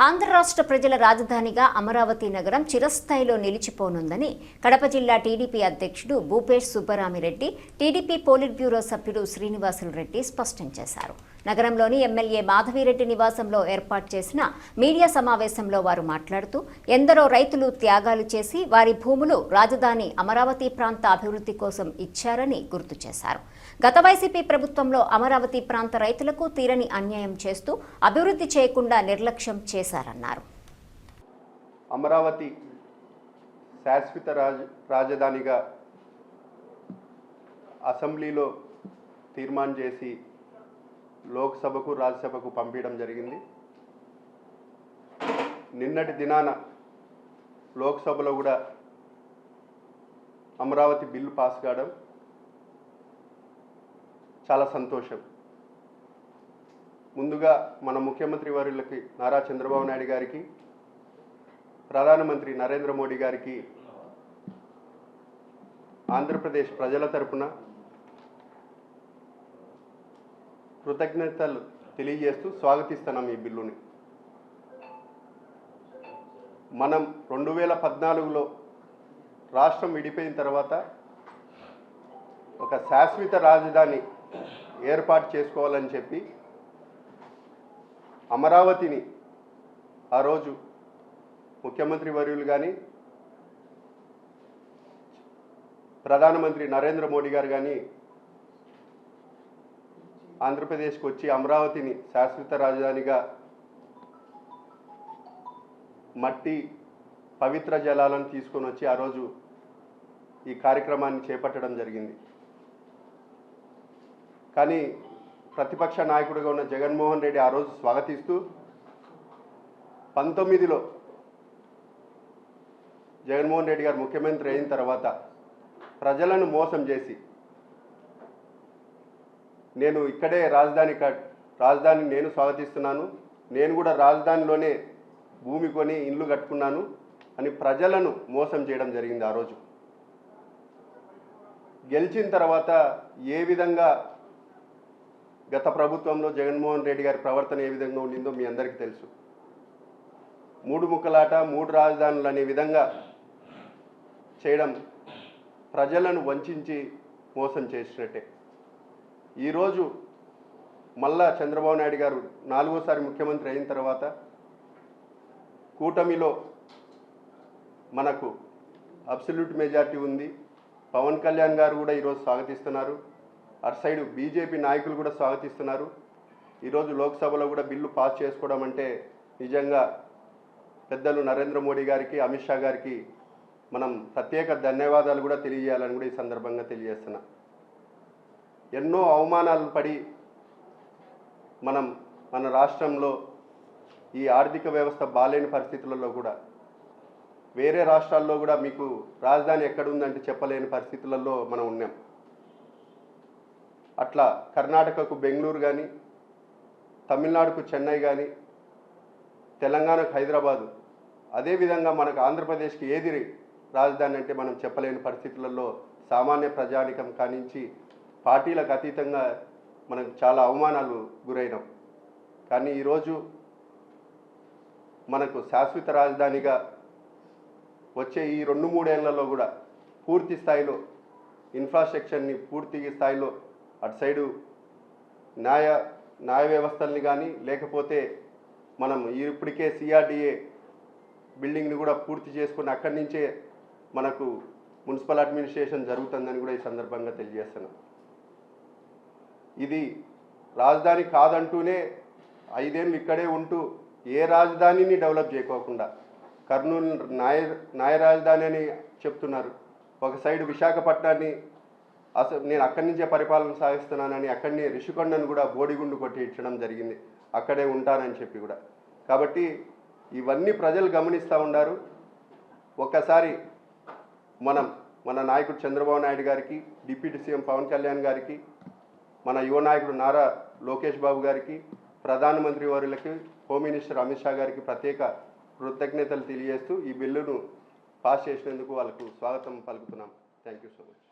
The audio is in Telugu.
ఆంధ్ర రాష్ట్ర ప్రజల రాజధానిగా అమరావతి నగరం చిరస్థాయిలో నిలిచిపోనుందని కడప జిల్లా టీడీపీ అధ్యక్షుడు Bhupesh Subbarami Reddy, TDP polit bureau సభ్యుడు శ్రీనివాసులు రెడ్డి స్పష్టం చేశారు. నగరంలోని ఎమ్మెల్యే మాధవిరెడ్డి నివాసంలో ఏర్పాటు చేసిన మీడియా సమావేశంలో వారు మాట్లాడుతూ, ఎందరో రైతులు త్యాగాలు చేసి వారి భూములు రాజధాని అమరావతి ప్రాంత అభివృద్ధి కోసం ఇచ్చారని గుర్తు చేశారు. గత వైసీపీ ప్రభుత్వంలో అమరావతి ప్రాంత రైతులకు తీరని అన్యాయం చేస్తూ అభివృద్ధి చేయకుండా నిర్లక్ష్యం చేశారన్నారు. అమరావతి శాశ్వత రాజధానిగా అసెంబ్లీలో తీర్మానం చేసి లోక్సభకు రాజ్యసభకు పంపించడం జరిగింది. నిన్నటి దినాన లోక్సభలో కూడా అమరావతి బిల్లు పాస్ కావడం చాలా సంతోషం. ముందుగా మన ముఖ్యమంత్రి వర్యులకి నారా చంద్రబాబు నాయుడు గారికి, ప్రధానమంత్రి నరేంద్ర మోడీ గారికి ఆంధ్రప్రదేశ్ ప్రజల తరపున కృతజ్ఞతలు తెలియజేస్తూ స్వాగతిస్తున్నాం ఈ బిల్లుని. మనం 2014లో రాష్ట్రం విడిపోయిన తర్వాత ఒక శాశ్వత రాజధాని ఏర్పాటు చేసుకోవాలని చెప్పి అమరావతిని ఆ రోజు ముఖ్యమంత్రి వర్యులు కానీ, ప్రధానమంత్రి నరేంద్ర మోడీ గారు కానీ ఆంధ్రప్రదేశ్కి వచ్చి అమరావతిని శాశ్వత రాజధానిగా మట్టి పవిత్ర జలాలను తీసుకొని వచ్చి ఆ రోజు ఈ కార్యక్రమాన్ని చేపట్టడం జరిగింది. కానీ ప్రతిపక్ష నాయకుడిగా ఉన్న జగన్మోహన్ రెడ్డి ఆ రోజు స్వాగతిస్తూ 19లో జగన్మోహన్ రెడ్డి గారు ముఖ్యమంత్రి అయిన తర్వాత ప్రజలను మోసం చేసి, నేను ఇక్కడే రాజధాని నేను స్వాగతిస్తున్నాను, నేను కూడా రాజధానిలోనే భూమి కొని ఇల్లు కట్టుకున్నాను అని ప్రజలను మోసం చేయడం జరిగింది. ఆ రోజు గెలిచిన తర్వాత ఏ విధంగా గత ప్రభుత్వంలో జగన్మోహన్ రెడ్డి గారి ప్రవర్తన ఏ విధంగా ఉండిందో మీ అందరికీ తెలుసు. 3 ముక్కలాట 3 రాజధానులు అనే విధంగా చేయడం ప్రజలను వంచి మోసం చేసినట్టే. ఈరోజు మళ్ళా చంద్రబాబు నాయుడు గారు 4వసారి ముఖ్యమంత్రి అయిన తర్వాత కూటమిలో మనకు అబ్సల్యూట్ మెజారిటీ ఉంది. పవన్ కళ్యాణ్ గారు కూడా ఈరోజు స్వాగతిస్తున్నారు. అటు సైడ్ బీజేపీ నాయకులు కూడా స్వాగతిస్తున్నారు. ఈరోజు లోక్సభలో కూడా బిల్లు పాస్ చేసుకోవడం అంటే నిజంగా పెద్దలు నరేంద్ర మోడీ గారికి, అమిత్ షా గారికి మనం ప్రత్యేక ధన్యవాదాలు కూడా తెలియజేయాలని కూడా ఈ సందర్భంగా తెలియజేస్తున్నా. ఎన్నో అవమానాలు పడి మన రాష్ట్రంలో ఈ ఆర్థిక వ్యవస్థ బాలేని పరిస్థితులలో కూడా, వేరే రాష్ట్రాల్లో కూడా మీకు రాజధాని ఎక్కడుందంటే చెప్పలేని పరిస్థితులలో మనం ఉన్నాం. అట్లా కర్ణాటకకు బెంగళూరు కానీ, తమిళనాడుకు చెన్నై కానీ, తెలంగాణకు హైదరాబాదు, అదేవిధంగా మనకు ఆంధ్రప్రదేశ్కి ఏది రాజధాని అంటే మనం చెప్పలేని పరిస్థితులలో సామాన్య ప్రజానికం కానించి పార్టీలకు అతీతంగా మనకు చాలా అవమానాలు గురైనాం. కానీ ఈరోజు మనకు శాశ్వత రాజధానిగా వచ్చే ఈ 2-3 ఏళ్లలో కూడా పూర్తి స్థాయిలో ఇన్ఫ్రాస్ట్రక్చర్ని పూర్తి స్థాయిలో అటు సైడు న్యాయ వ్యవస్థల్ని కానీ, లేకపోతే మనం ఇప్పటికే సిఆర్డిఏ బిల్డింగ్ని కూడా పూర్తి చేసుకుని అక్కడి నుంచే మనకు మున్సిపల్ అడ్మినిస్ట్రేషన్ జరుగుతుందని కూడా ఈ సందర్భంగా తెలియజేస్తున్నాం. ఇది రాజధాని కాదంటూనే 5 ఏళ్ళు ఇక్కడే ఉంటూ ఏ రాజధానిని డెవలప్ చేయకోకుండా కర్నూలు న్యాయ రాజధాని అని చెప్తున్నారు. ఒక సైడ్ విశాఖపట్నాన్ని నేను అక్కడి నుంచే పరిపాలన సాగిస్తున్నానని అక్కడిని రిషికొండను కూడా బోడిగుండు కొట్టి ఇచ్చడం జరిగింది, అక్కడే ఉంటానని చెప్పి కూడా. కాబట్టి ఇవన్నీ ప్రజలు గమనిస్తూ ఉన్నారు. ఒక్కసారి మన నాయకుడు చంద్రబాబు నాయుడు గారికి, డిప్యూటీ సీఎం పవన్ కళ్యాణ్ గారికి, మన యువ నాయకుడు నారా లోకేష్ బాబు గారికి, ప్రధానమంత్రి వర్యులకి, హోమ్ మినిస్టర్ అమిత్ షా గారికి ప్రత్యేక కృతజ్ఞతలు తెలియజేస్తూ ఈ బిల్లును పాస్ చేసినందుకు వాళ్ళకు స్వాగతం పలుకుతున్నాం. Thank you so much.